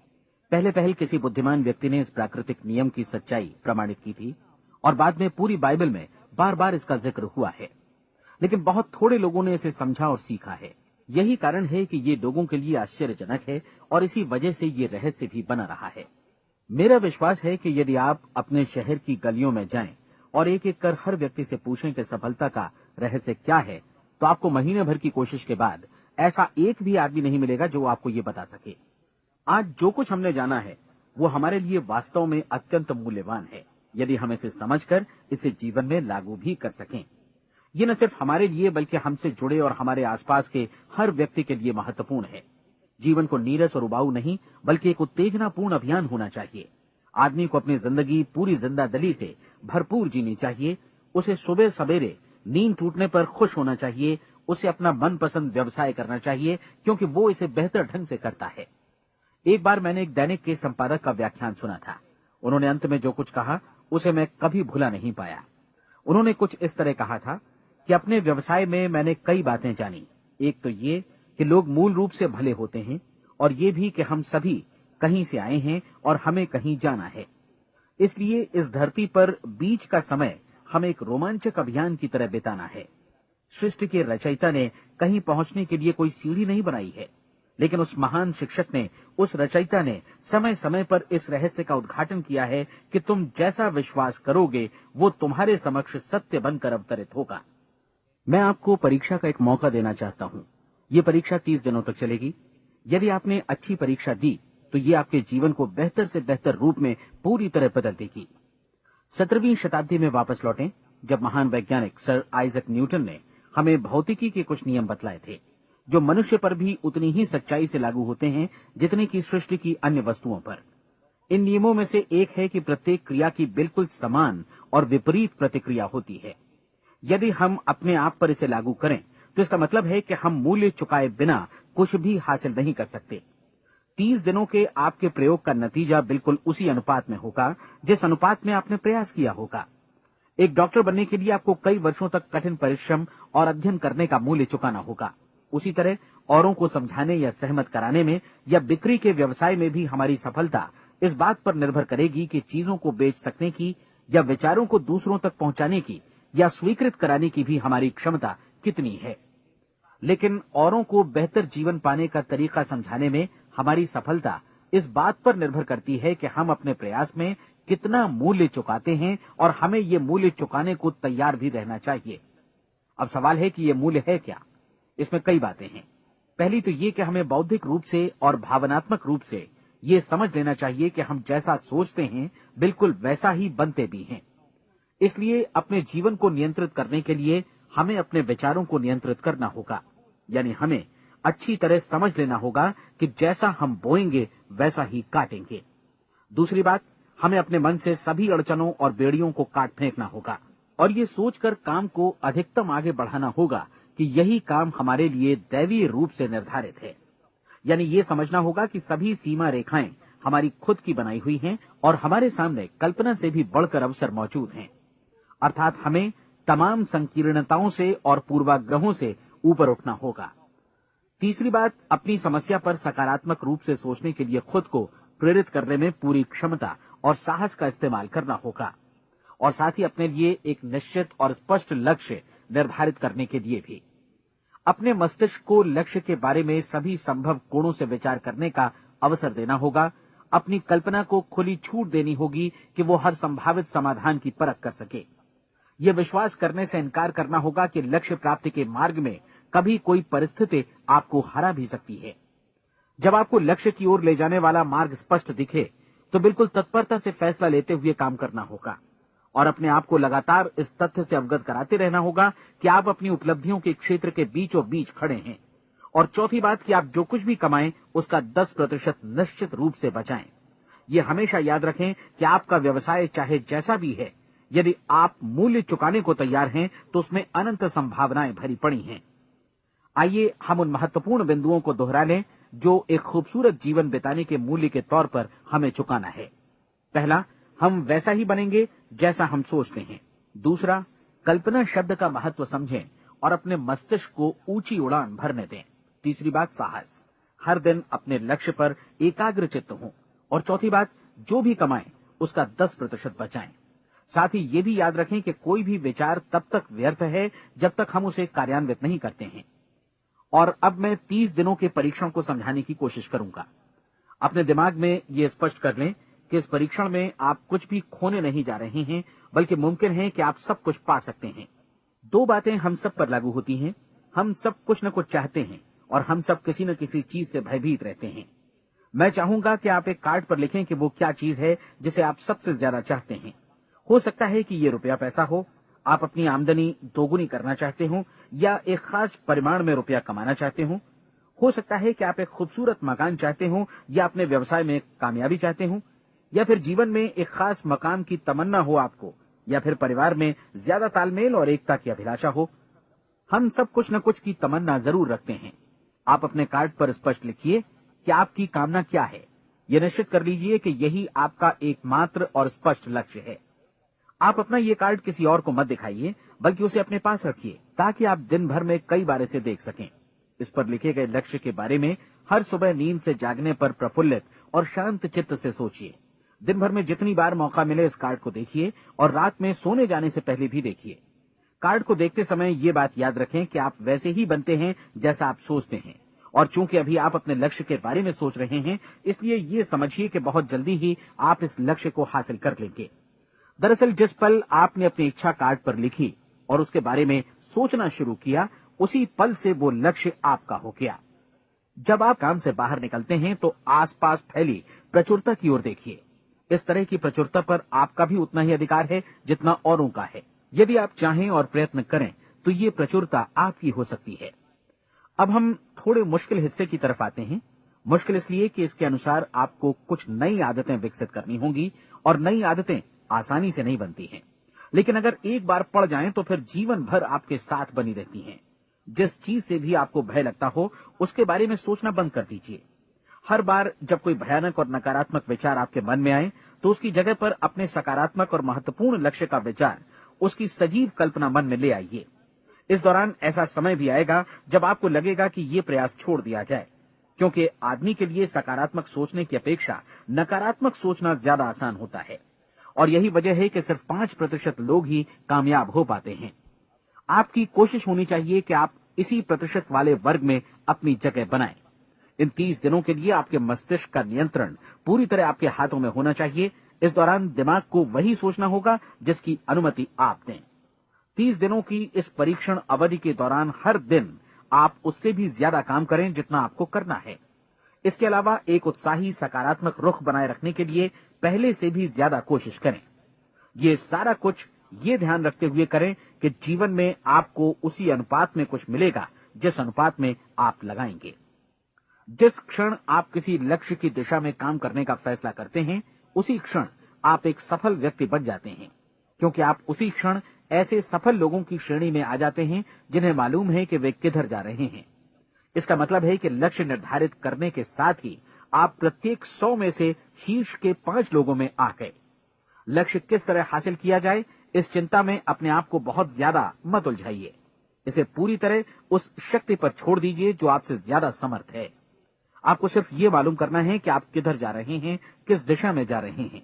[SPEAKER 1] पहले किसी बुद्धिमान व्यक्ति ने इस प्राकृतिक नियम की सच्चाई प्रमाणित की थी और बाद में पूरी बाइबल में बार बार इसका जिक्र हुआ है, लेकिन बहुत थोड़े लोगों ने इसे समझा और सीखा है। यही कारण है कि ये लोगों के लिए आश्चर्यजनक है और इसी वजह से ये रहस्य भी बना रहा है। मेरा विश्वास है कि यदि आप अपने शहर की गलियों में जाएं और एक एक कर हर व्यक्ति से पूछें कि सफलता का रहस्य क्या है, तो आपको महीने भर की कोशिश के बाद ऐसा एक भी आदमी नहीं मिलेगा जो आपको ये बता सके। आज जो कुछ हमने जाना है वो हमारे लिए वास्तव में अत्यंत मूल्यवान है, यदि हम इसे समझकर इसे जीवन में लागू भी कर सकें। ये न सिर्फ हमारे लिए बल्कि हमसे जुड़े और हमारे आसपास के हर व्यक्ति के लिए महत्वपूर्ण है। जीवन को नीरस और उबाऊ नहीं बल्कि एक उत्तेजनापूर्ण अभियान होना चाहिए। आदमी को अपनी जिंदगी पूरी जिंदादिली से भरपूर जीनी चाहिए। उसे सुबह सवेरे नींद टूटने पर खुश होना चाहिए। उसे अपना मनपसंद व्यवसाय करना चाहिए, क्योंकि वो इसे बेहतर ढंग से करता है। एक बार मैंने एक दैनिक के संपादक का व्याख्यान सुना था। उन्होंने अंत में जो कुछ कहा उसे मैं कभी भुला नहीं पाया। उन्होंने कुछ इस तरह कहा था कि अपने व्यवसाय में मैंने कई बातें जानी। एक तो ये कि लोग मूल रूप से भले होते हैं, और ये भी कि हम सभी कहीं से आए हैं और हमें कहीं जाना है। इसलिए इस धरती पर बीच का समय हमें एक रोमांचक अभियान की तरह बिताना है। सृष्टि के रचयिता ने कहीं पहुंचने के लिए कोई सीढ़ी नहीं बनाई है, लेकिन उस महान शिक्षक ने, उस रचयिता ने समय समय पर इस रहस्य का उद्घाटन किया है कि तुम जैसा विश्वास करोगे वो तुम्हारे समक्ष सत्य बनकर अवतरित होगा। मैं आपको परीक्षा का एक मौका देना चाहता हूं। ये परीक्षा 30 दिनों तक चलेगी। यदि आपने अच्छी परीक्षा दी तो ये आपके जीवन को बेहतर से बेहतर रूप में पूरी तरह बदल देगी। 17वीं शताब्दी में वापस लौटें, जब महान वैज्ञानिक सर आइजक न्यूटन ने हमें भौतिकी के कुछ नियम बतलाए थे, जो मनुष्य पर भी उतनी ही सच्चाई से लागू होते हैं जितनी की सृष्टि की अन्य वस्तुओं पर। इन नियमों में से एक है कि प्रत्येक क्रिया की बिल्कुल समान और विपरीत प्रतिक्रिया होती है। यदि हम अपने आप पर इसे लागू करें तो इसका मतलब है कि हम मूल्य चुकाए बिना कुछ भी हासिल नहीं कर सकते। 30 दिनों के आपके प्रयोग का नतीजा बिल्कुल उसी अनुपात में होगा जिस अनुपात में आपने प्रयास किया होगा। एक डॉक्टर बनने के लिए आपको कई वर्षों तक कठिन परिश्रम और अध्ययन करने का मूल्य चुकाना होगा। उसी तरह औरों को समझाने या सहमत कराने में या बिक्री के व्यवसाय में भी हमारी सफलता इस बात पर निर्भर करेगी कि चीजों को बेच सकने की या विचारों को दूसरों तक पहुंचाने की या स्वीकृत कराने की भी हमारी क्षमता कितनी है। लेकिन औरों को बेहतर जीवन पाने का तरीका समझाने में हमारी सफलता इस बात पर निर्भर करती है कि हम अपने प्रयास में कितना मूल्य चुकाते हैं, और हमें ये मूल्य चुकाने को तैयार भी रहना चाहिए। अब सवाल है कि ये मूल्य है क्या? इसमें कई बातें हैं। पहली तो ये कि हमें बौद्धिक रूप से और भावनात्मक रूप से ये समझ लेना चाहिए कि हम जैसा सोचते हैं बिल्कुल वैसा ही बनते भी हैं। इसलिए अपने जीवन को नियंत्रित करने के लिए हमें अपने विचारों को नियंत्रित करना होगा। यानी हमें अच्छी तरह समझ लेना होगा कि जैसा हम बोएंगे वैसा ही काटेंगे। दूसरी बात, हमें अपने मन से सभी अड़चनों और बेड़ियों को काट फेंकना होगा और ये सोचकर काम को अधिकतम आगे बढ़ाना होगा कि यही काम हमारे लिए दैवीय रूप से निर्धारित है। यानी ये समझना होगा कि सभी सीमा रेखाएं हमारी खुद की बनाई हुई हैं और हमारे सामने कल्पना से भी बढ़कर अवसर मौजूद हैं। अर्थात हमें तमाम संकीर्णताओं से और पूर्वाग्रहों से ऊपर उठना होगा। तीसरी बात, अपनी समस्या पर सकारात्मक रूप से सोचने के लिए खुद को प्रेरित करने में पूरी क्षमता और साहस का इस्तेमाल करना होगा, और साथ ही अपने लिए एक निश्चित और स्पष्ट लक्ष्य निर्धारित करने के लिए भी। अपने मस्तिष्क को लक्ष्य के बारे में सभी संभव कोणों से विचार करने का अवसर देना होगा। अपनी कल्पना को खुली छूट देनी होगी कि वो हर संभावित समाधान की परख कर सके। यह विश्वास करने से इनकार करना होगा कि लक्ष्य प्राप्ति के मार्ग में कभी कोई परिस्थिति आपको हरा भी सकती है। जब आपको लक्ष्य की ओर ले जाने वाला मार्ग स्पष्ट दिखे तो बिल्कुल तत्परता से फैसला लेते हुए काम करना होगा और अपने आप को लगातार इस तथ्य से अवगत कराते रहना होगा कि आप अपनी उपलब्धियों के क्षेत्र के बीचों बीच खड़े हैं। और चौथी बात कि आप जो कुछ भी कमाएं उसका 10% निश्चित रूप से बचाएं। ये हमेशा याद रखें कि आपका व्यवसाय चाहे जैसा भी है, यदि आप मूल्य चुकाने को तैयार हैं तो उसमें अनंत संभावनाएं भरी पड़ी हैं। आइए हम उन महत्वपूर्ण बिंदुओं को दोहरा लें जो एक खूबसूरत जीवन बिताने के मूल्य के तौर पर हमें चुकाना है। पहला, हम वैसा ही बनेंगे जैसा हम सोचते हैं। दूसरा, कल्पना शब्द का महत्व समझें और अपने मस्तिष्क को ऊंची उड़ान भरने दें। तीसरी बात, साहस, हर दिन अपने लक्ष्य पर एकाग्र चित्त हों। और चौथी बात, जो भी कमाएं उसका 10% बचाएं। साथ ही ये भी याद रखें कि कोई भी विचार तब तक व्यर्थ है जब तक हम उसे कार्यान्वित नहीं करते हैं। और अब मैं 30 दिनों के परीक्षण को समझाने की कोशिश करूंगा। अपने दिमाग में ये स्पष्ट कर लें कि इस परीक्षण में आप कुछ भी खोने नहीं जा रहे हैं, बल्कि मुमकिन है कि आप सब कुछ पा सकते हैं। 2 बातें हम सब पर लागू होती हैं। हम सब कुछ न कुछ चाहते हैं और हम सब किसी न किसी चीज से भयभीत रहते हैं। मैं चाहूंगा कि आप एक कार्ड पर लिखें कि वो क्या चीज है जिसे आप सबसे ज्यादा चाहते हैं। हो सकता है कि ये रुपया पैसा हो, आप अपनी आमदनी दोगुनी करना चाहते हो, या एक खास परिमाण में रुपया कमाना चाहते हो सकता है कि आप एक खूबसूरत मकान चाहते हो, या अपने व्यवसाय में कामयाबी चाहते हो, या फिर जीवन में एक खास मकाम की तमन्ना हो आपको, या फिर परिवार में ज्यादा तालमेल और एकता की अभिलाषा हो। हम सब कुछ न कुछ की तमन्ना जरूर रखते हैं। आप अपने कार्ड पर स्पष्ट लिखिए कि आपकी कामना क्या है। यह निश्चित कर लीजिए कि यही आपका एकमात्र और स्पष्ट लक्ष्य है। आप अपना ये कार्ड किसी और को मत दिखाइए, बल्कि उसे अपने पास रखिए ताकि आप दिन भर में कई बार इसे देख सकें। इस पर लिखे गए लक्ष्य के बारे में हर सुबह नींद से जागने पर प्रफुल्लित और शांत चित्त से सोचिए। दिन भर में जितनी बार मौका मिले इस कार्ड को देखिए और रात में सोने जाने से पहले भी देखिए। कार्ड को देखते समय ये बात याद रखें कि आप वैसे ही बनते हैं जैसा आप सोचते हैं। और चूंकि अभी आप अपने लक्ष्य के बारे में सोच रहे हैं, इसलिए ये समझिए कि बहुत जल्दी ही आप इस लक्ष्य को हासिल कर लेंगे। दरअसल जिस पल आपने अपनी इच्छा कार्ड पर लिखी और उसके बारे में सोचना शुरू किया, उसी पल से वो लक्ष्य आपका हो गया। जब आप काम से बाहर निकलते हैं तो आसपास फैली प्रचुरता की ओर देखिए। इस तरह की प्रचुरता पर आपका भी उतना ही अधिकार है जितना औरों का है। यदि आप चाहें और प्रयत्न करें तो ये प्रचुरता आपकी हो सकती है। अब हम थोड़े मुश्किल हिस्से की तरफ आते हैं। मुश्किल इसलिए कि इसके अनुसार आपको कुछ नई आदतें विकसित करनी होंगी और नई आदतें आसानी से नहीं बनती हैं, लेकिन अगर एक बार पड़ जाएं तो फिर जीवन भर आपके साथ बनी रहती हैं। जिस चीज से भी आपको भय लगता हो उसके बारे में सोचना बंद कर दीजिए। हर बार जब कोई भयानक और नकारात्मक विचार आपके मन में आए तो उसकी जगह पर अपने सकारात्मक और महत्वपूर्ण लक्ष्य का विचार, उसकी सजीव कल्पना मन में ले आइए। इस दौरान ऐसा समय भी आएगा जब आपको लगेगा कि ये प्रयास छोड़ दिया जाए, क्योंकि आदमी के लिए सकारात्मक सोचने की अपेक्षा नकारात्मक सोचना ज्यादा आसान होता है। और यही वजह है कि सिर्फ 5% लोग ही कामयाब हो पाते हैं। आपकी कोशिश होनी चाहिए कि आप इसी प्रतिशत वाले वर्ग में अपनी जगह बनाएं। इन 30 दिनों के लिए आपके मस्तिष्क का नियंत्रण पूरी तरह आपके हाथों में होना चाहिए। इस दौरान दिमाग को वही सोचना होगा जिसकी अनुमति आप दें। 30 दिनों की इस परीक्षण अवधि के दौरान हर दिन आप उससे भी ज्यादा काम करें जितना आपको करना है। इसके अलावा एक उत्साही सकारात्मक रुख बनाए रखने के लिए पहले से भी ज्यादा कोशिश करें। ये सारा कुछ ये ध्यान रखते हुए करें कि जीवन में आपको उसी अनुपात में कुछ मिलेगा जिस अनुपात में आप लगाएंगे। जिस क्षण आप किसी लक्ष्य की दिशा में काम करने का फैसला करते हैं, उसी क्षण आप एक सफल व्यक्ति बन जाते हैं, क्योंकि आप उसी क्षण ऐसे सफल लोगों की श्रेणी में आ जाते हैं जिन्हें मालूम है कि वे किधर जा रहे हैं। इसका मतलब है कि लक्ष्य निर्धारित करने के साथ ही आप प्रत्येक 100 में से शीर्ष के 5 लोगों में आ गए। लक्ष्य किस तरह हासिल किया जाए, इस चिंता में अपने आप को बहुत ज्यादा मत उलझाइए। इसे पूरी तरह उस शक्ति पर छोड़ दीजिए जो आपसे ज्यादा समर्थ है। आपको सिर्फ ये मालूम करना है कि आप किधर जा रहे हैं, किस दिशा में जा रहे हैं।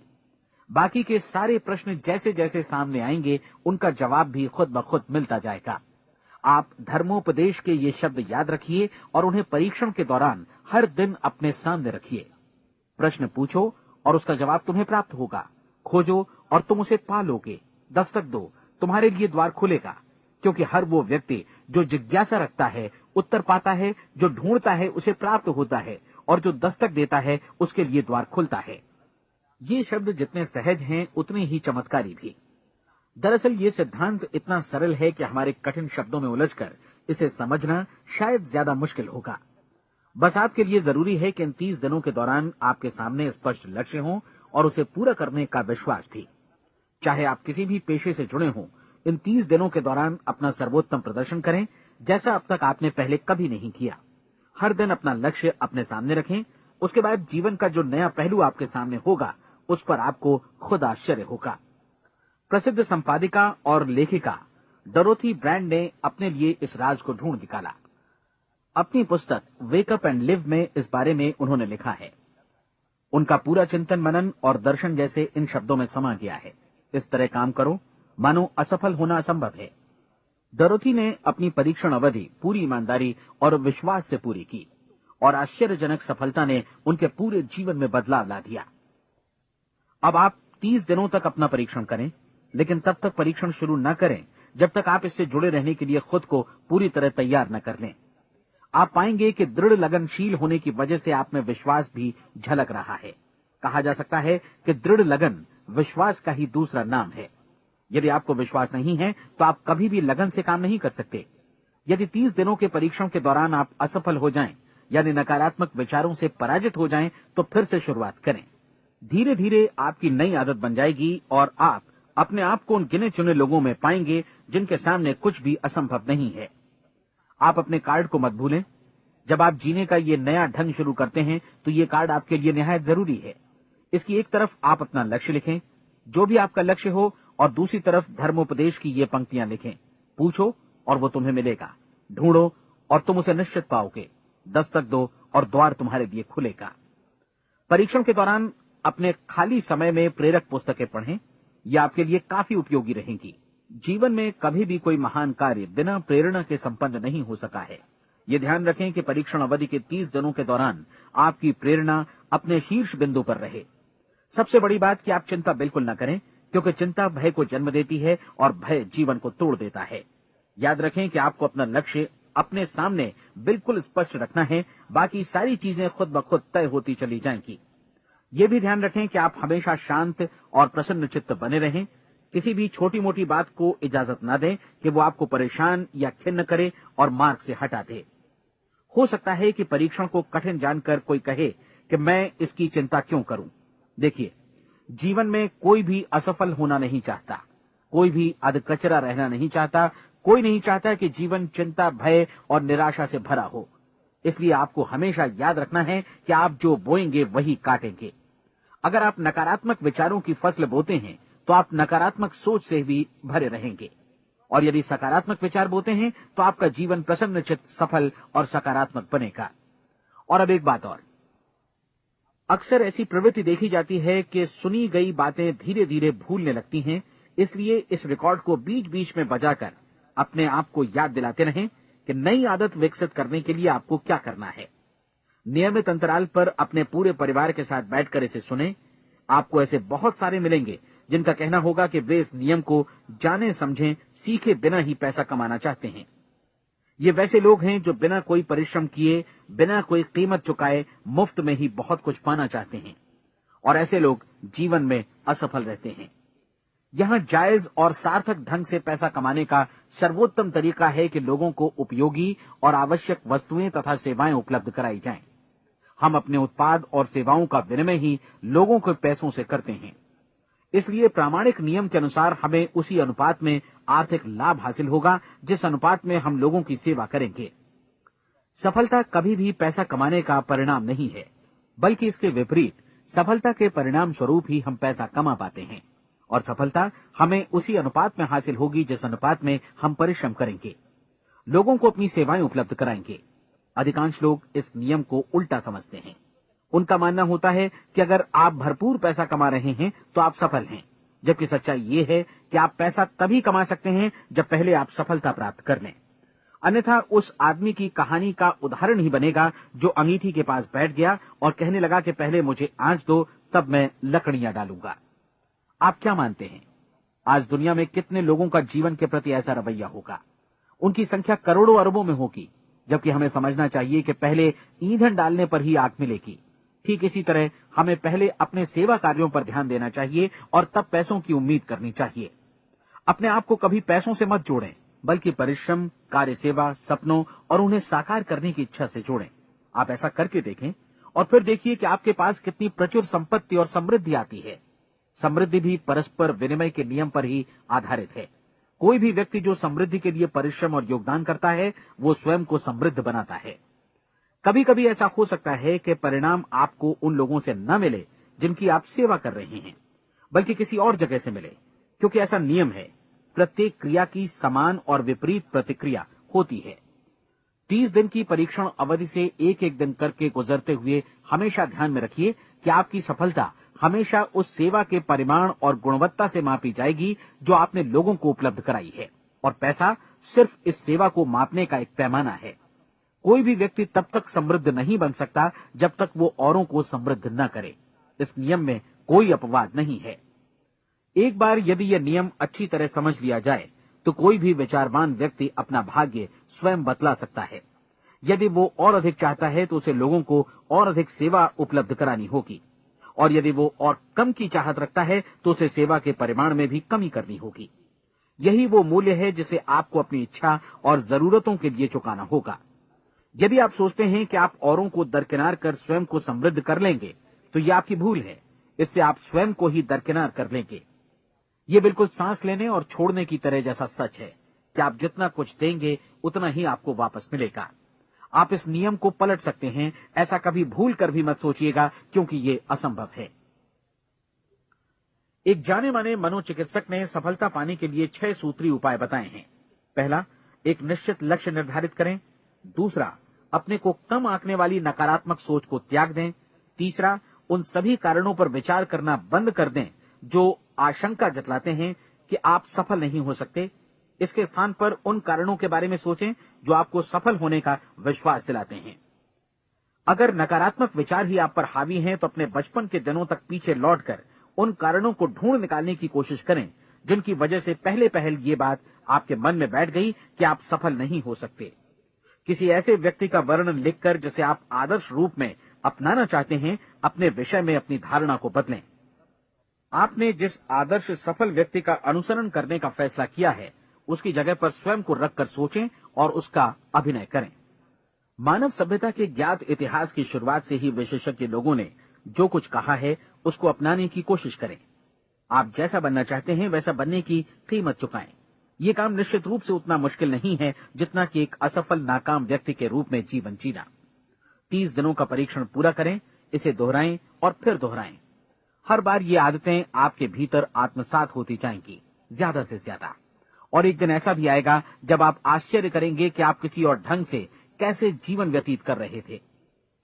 [SPEAKER 1] बाकी के सारे प्रश्न जैसे जैसे सामने आएंगे उनका जवाब भी खुद ब खुद मिलता जाएगा। आप धर्मोपदेश के ये शब्द याद रखिए और उन्हें परीक्षण के दौरान हर दिन अपने सामने रखिए। प्रश्न पूछो और उसका जवाब तुम्हें प्राप्त होगा। खोजो और तुम उसे पा लोगे। दस्तक दो, तुम्हारे लिए द्वार खुलेगा। क्योंकि हर वो व्यक्ति जो जिज्ञासा रखता है उत्तर पाता है, जो ढूंढता है उसे प्राप्त होता है, और जो दस्तक देता है उसके लिए द्वार खुलता है। ये शब्द जितने सहज हैं उतने ही चमत्कारी भी। दरअसल ये सिद्धांत इतना सरल है कि हमारे कठिन शब्दों में उलझकर इसे समझना शायद ज्यादा मुश्किल होगा। बस आपके लिए जरूरी है कि इन 30 दिनों के दौरान आपके सामने स्पष्ट लक्ष्य हो और उसे पूरा करने का विश्वास भी। चाहे आप किसी भी पेशे से जुड़े हों, इन 30 दिनों के दौरान अपना सर्वोत्तम प्रदर्शन करें, जैसा अब तक आपने पहले कभी नहीं किया। हर दिन अपना लक्ष्य अपने सामने रखें। उसके बाद जीवन का जो नया पहलू आपके सामने होगा उस पर आपको खुद आश्चर्य होगा। प्रसिद्ध संपादिका और लेखिका डोरोथी ब्रैंड ने अपने लिए इस राज को ढूंढ निकाला। अपनी पुस्तक वेक अप एंड लिव में इस बारे में उन्होंने लिखा है। उनका पूरा चिंतन मनन और दर्शन जैसे इन शब्दों में समा गया है। इस तरह काम करो मानो असफल होना असंभव है। डोरोथी ने अपनी परीक्षण अवधि पूरी ईमानदारी और विश्वास से पूरी की और आश्चर्यजनक सफलता ने उनके पूरे जीवन में बदलाव ला दिया। अब आप 30 दिनों तक अपना परीक्षण करें, लेकिन तब तक परीक्षण शुरू न करें जब तक आप इससे जुड़े रहने के लिए खुद को पूरी तरह तैयार न कर लें। आप पाएंगे कि दृढ़ लगनशील होने की वजह से आप में विश्वास भी झलक रहा है। कहा जा सकता है कि दृढ़ लगन विश्वास का ही दूसरा नाम है। यदि आपको विश्वास नहीं है तो आप कभी भी लगन से काम नहीं कर सकते। यदि 30 दिनों के परीक्षण के दौरान आप असफल हो जाएं, यानी नकारात्मक विचारों से पराजित हो जाएं, तो फिर से शुरुआत करें। धीरे धीरे आपकी नई आदत बन जाएगी और आप अपने आप को उन गिने चुने लोगों में पाएंगे जिनके सामने कुछ भी असंभव नहीं है। आप अपने कार्ड को मत भूलें। जब आप जीने का ये नया ढंग शुरू करते हैं तो ये कार्ड आपके लिए निहायत जरूरी है। इसकी एक तरफ आप अपना लक्ष्य लिखें, जो भी आपका लक्ष्य हो, और दूसरी तरफ धर्मोपदेश की ये पंक्तियां लिखें। पूछो और वो तुम्हें मिलेगा। ढूंढो और तुम उसे निश्चित पाओगे। दस्तक दो और द्वार तुम्हारे लिए खुलेगा। परीक्षण के दौरान अपने खाली समय में प्रेरक पुस्तकें पढ़ें। ये आपके लिए काफी उपयोगी रहेंगी। जीवन में कभी भी कोई महान कार्य बिना प्रेरणा के संपन्न नहीं हो सका है। ये ध्यान रखें कि परीक्षण अवधि के 30 दिनों के दौरान आपकी प्रेरणा अपने शीर्ष बिंदु पर रहे। सबसे बड़ी बात कि आप चिंता बिल्कुल न करें, क्योंकि चिंता भय को जन्म देती है और भय जीवन को तोड़ देता है। याद रखें कि आपको अपना लक्ष्य अपने सामने बिल्कुल स्पष्ट रखना है। बाकी सारी चीजें खुद ब खुद तय होती चली जाएंगी। ये भी ध्यान रखें कि आप हमेशा शांत और प्रसन्न चित्त बने रहें। किसी भी छोटी मोटी बात को इजाजत न दें कि वो आपको परेशान या खिन्न करे और मार्ग से हटा दे। हो सकता है कि परीक्षण को कठिन जानकर कोई कहे कि मैं इसकी चिंता क्यों करूं। देखिए, जीवन में कोई भी असफल होना नहीं चाहता, कोई भी अधकचरा रहना नहीं चाहता, कोई नहीं चाहता कि जीवन चिंता, भय और निराशा से भरा हो। इसलिए आपको हमेशा याद रखना है कि आप जो बोएंगे वही काटेंगे। अगर आप नकारात्मक विचारों की फसल बोते हैं तो आप नकारात्मक सोच से भी भरे रहेंगे, और यदि सकारात्मक विचार बोते हैं तो आपका जीवन प्रसन्नचित्त, सफल और सकारात्मक बनेगा। और अब एक बात और, अक्सर ऐसी प्रवृत्ति देखी जाती है कि सुनी गई बातें धीरे धीरे भूलने लगती हैं। इसलिए इस रिकॉर्ड को बीच बीच में बजाकर अपने आप को याद दिलाते रहें कि नई आदत विकसित करने के लिए आपको क्या करना है। नियमित अंतराल पर अपने पूरे परिवार के साथ बैठकर इसे सुने। आपको ऐसे बहुत सारे मिलेंगे जिनका कहना होगा कि वे इस नियम को जाने समझे सीखे बिना ही पैसा कमाना चाहते हैं। ये वैसे लोग हैं जो बिना कोई परिश्रम किए, बिना कोई कीमत चुकाए मुफ्त में ही बहुत कुछ पाना चाहते हैं, और ऐसे लोग जीवन में असफल रहते हैं। यहां जायज और सार्थक ढंग से पैसा कमाने का सर्वोत्तम तरीका है कि लोगों को उपयोगी और आवश्यक वस्तुएं तथा सेवाएं उपलब्ध कराई जाएं। हम अपने उत्पाद और सेवाओं का विनिमय ही लोगों के पैसों से करते हैं। इसलिए प्रामाणिक नियम के अनुसार हमें उसी अनुपात में आर्थिक लाभ हासिल होगा जिस अनुपात में हम लोगों की सेवा करेंगे। सफलता कभी भी पैसा कमाने का परिणाम नहीं है, बल्कि इसके विपरीत सफलता के परिणाम स्वरूप ही हम पैसा कमा पाते हैं, और सफलता हमें उसी अनुपात में हासिल होगी जिस अनुपात में हम परिश्रम करेंगे, लोगों को अपनी सेवाएं उपलब्ध कराएंगे। अधिकांश लोग इस नियम को उल्टा समझते हैं। उनका मानना होता है कि अगर आप भरपूर पैसा कमा रहे हैं तो आप सफल हैं, जबकि सच्चाई ये है कि आप पैसा तभी कमा सकते हैं जब पहले आप सफलता प्राप्त कर लें। अन्यथा उस आदमी की कहानी का उदाहरण ही बनेगा जो अंगीठी के पास बैठ गया और कहने लगा कि पहले मुझे आंच दो, तब मैं लकड़ियां डालूंगा। आप क्या मानते हैं, आज दुनिया में कितने लोगों का जीवन के प्रति ऐसा रवैया होगा? उनकी संख्या करोड़ों अरबों में होगी, जबकि हमें समझना चाहिए कि पहले ईंधन डालने पर ही आग मिलेगी। ठीक इसी तरह हमें पहले अपने सेवा कार्यों पर ध्यान देना चाहिए और तब पैसों की उम्मीद करनी चाहिए। अपने आप को कभी पैसों से मत जोड़ें, बल्कि परिश्रम, कार्य सेवा, सपनों और उन्हें साकार करने की इच्छा से जोड़ें। आप ऐसा करके देखें और फिर देखिए कि आपके पास कितनी प्रचुर संपत्ति और समृद्धि आती है। समृद्धि भी परस्पर विनिमय के नियम पर ही आधारित है। कोई भी व्यक्ति जो समृद्धि के लिए परिश्रम और योगदान करता है, वो स्वयं को समृद्ध बनाता है। कभी कभी ऐसा हो सकता है कि परिणाम आपको उन लोगों से न मिले जिनकी आप सेवा कर रहे हैं, बल्कि किसी और जगह से मिले, क्योंकि ऐसा नियम है, प्रत्येक क्रिया की समान और विपरीत प्रतिक्रिया होती है। 30 दिन की परीक्षण अवधि से एक एक दिन करके गुजरते हुए हमेशा ध्यान में रखिए कि आपकी सफलता हमेशा उस सेवा के परिमाण और गुणवत्ता से मापी जाएगी जो आपने लोगों को उपलब्ध कराई है, और पैसा सिर्फ इस सेवा को मापने का एक पैमाना है। कोई भी व्यक्ति तब तक समृद्ध नहीं बन सकता जब तक वो औरों को समृद्ध न करे। इस नियम में कोई अपवाद नहीं है। एक बार यदि यह नियम अच्छी तरह समझ लिया जाए तो कोई भी विचारवान व्यक्ति अपना भाग्य स्वयं बतला सकता है। यदि वो और अधिक चाहता है तो उसे लोगों को और अधिक सेवा उपलब्ध करानी होगी, और यदि वो और कम की चाहत रखता है तो उसे सेवा के परिमाण में भी कमी करनी होगी। यही वो मूल्य है जिसे आपको अपनी इच्छा और जरूरतों के लिए चुकाना होगा। यदि आप सोचते हैं कि आप औरों को दरकिनार कर स्वयं को समृद्ध कर लेंगे तो यह आपकी भूल है। इससे आप स्वयं को ही दरकिनार कर लेंगे। ये बिल्कुल सांस लेने और छोड़ने की तरह जैसा सच है कि आप जितना कुछ देंगे उतना ही आपको वापस मिलेगा। आप इस नियम को पलट सकते हैं, ऐसा कभी भूल कर भी मत सोचिएगा, क्योंकि ये असंभव है। एक जाने माने मनोचिकित्सक ने सफलता पाने के लिए 6 सूत्री उपाय बताए हैं। पहला, एक निश्चित लक्ष्य निर्धारित करें। दूसरा, अपने को कम आंकने वाली नकारात्मक सोच को त्याग दें। तीसरा, उन सभी कारणों पर विचार करना बंद कर दें जो आशंका जतलाते हैं कि आप सफल नहीं हो सकते। इसके स्थान पर उन कारणों के बारे में सोचें जो आपको सफल होने का विश्वास दिलाते हैं। अगर नकारात्मक विचार ही आप पर हावी हैं तो अपने बचपन के दिनों तक पीछे लौटकर उन कारणों को ढूंढ निकालने की कोशिश करें जिनकी वजह से पहले पहल ये बात आपके मन में बैठ गई कि आप सफल नहीं हो सकते। किसी ऐसे व्यक्ति का वर्णन लिखकर जिसे आप आदर्श रूप में अपनाना चाहते हैं, अपने विषय में अपनी धारणा को बदलें। आपने जिस आदर्श सफल व्यक्ति का अनुसरण करने का फैसला किया है, उसकी जगह पर स्वयं को रखकर सोचें और उसका अभिनय करें। मानव सभ्यता के ज्ञात इतिहास की शुरुआत से ही विशेषज्ञ लोगों ने जो कुछ कहा है उसको अपनाने की कोशिश करें। आप जैसा बनना चाहते हैं वैसा बनने की कीमत चुकाएं। ये काम निश्चित रूप से उतना मुश्किल नहीं है जितना कि एक असफल नाकाम व्यक्ति के रूप में जीवन जीना। 30 दिनों का परीक्षण पूरा करें, इसे दोहराएं और फिर दोहराएं। हर बार ये आदतें आपके भीतर आत्मसात होती जाएंगी, ज्यादा से ज्यादा। और एक दिन ऐसा भी आएगा जब आप आश्चर्य करेंगे कि आप किसी और ढंग से कैसे जीवन व्यतीत कर रहे थे।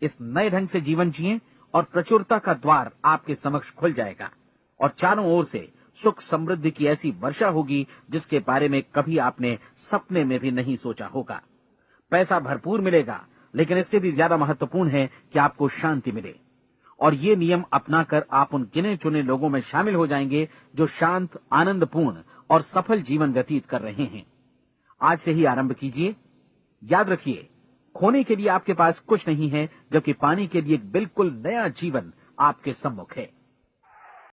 [SPEAKER 1] इस नए ढंग से जीवन जिएं और प्रचुरता का द्वार आपके समक्ष खुल जाएगा और चारों ओर से सुख समृद्धि की ऐसी वर्षा होगी जिसके बारे में कभी आपने सपने में भी नहीं सोचा होगा। पैसा भरपूर मिलेगा, लेकिन इससे भी ज्यादा महत्वपूर्ण है कि आपको शांति मिले। और ये नियम अपनाकर आप उन गिने चुने लोगों में शामिल हो जाएंगे जो शांत, आनंदपूर्ण और सफल जीवन व्यतीत कर रहे हैं। आज से ही आरंभ कीजिए। याद रखिए, खोने के लिए आपके पास कुछ नहीं है, जबकि पाने के लिए एक बिल्कुल नया जीवन आपके सम्मुख है।